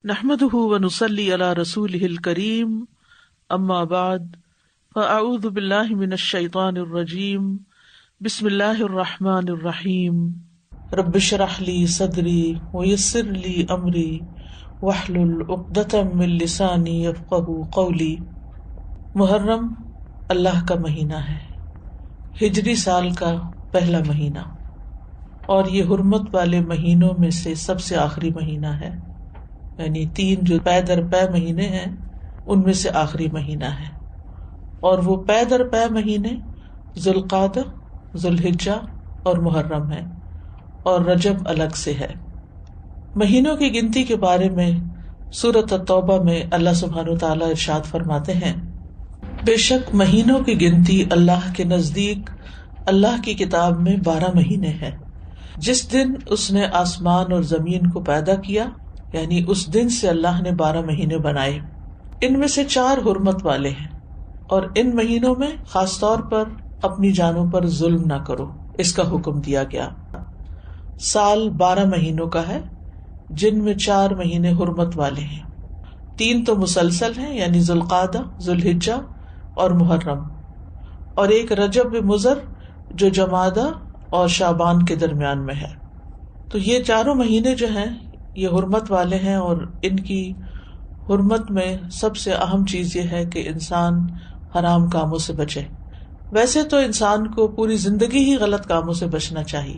نحمده ونصلي على رسوله الكريم اما بعد فاعوذ بالله من الشيطان الرجيم بسم الله الرحمن الرحيم رب اشرح لي صدري ويسر لي امري واحلل عقدة من لساني يفقهوا قولي۔ محرم اللہ کا مہینہ ہے، ہجری سال کا پہلا مہینہ، اور یہ حرمت والے مہینوں میں سے سب سے آخری مہینہ ہے، یعنی 3 جو پے در پے مہینے ہیں ان میں سے آخری مہینہ ہے، اور وہ پے در پے مہینے ذوالقعدہ، ذوالحجہ اور محرم ہیں، اور رجب الگ سے ہے۔ مہینوں کی گنتی کے بارے میں سورۃ التوبہ میں اللہ سبحانہ وتعالیٰ ارشاد فرماتے ہیں، بے شک مہینوں کی گنتی اللہ کے نزدیک اللہ کی کتاب میں 12 مہینے ہیں، جس دن اس نے آسمان اور زمین کو پیدا کیا، یعنی اس دن سے اللہ نے 12 مہینے بنائے۔ ان میں سے 4 حرمت والے ہیں، اور ان مہینوں میں خاص طور پر اپنی جانوں پر ظلم نہ کرو، اس کا حکم دیا گیا۔ سال 12 مہینوں کا ہے، جن میں 4 مہینے حرمت والے ہیں، 3 تو مسلسل ہیں، یعنی ذوالقعدہ، ذوالحجہ اور محرم، اور ایک رجب مضر جو جمادہ اور شعبان کے درمیان میں ہے۔ تو یہ 4 مہینے جو ہیں یہ حرمت والے ہیں، اور ان کی حرمت میں سب سے اہم چیز یہ ہے کہ انسان حرام کاموں سے بچے۔ ویسے تو انسان کو پوری زندگی ہی غلط کاموں سے بچنا چاہیے،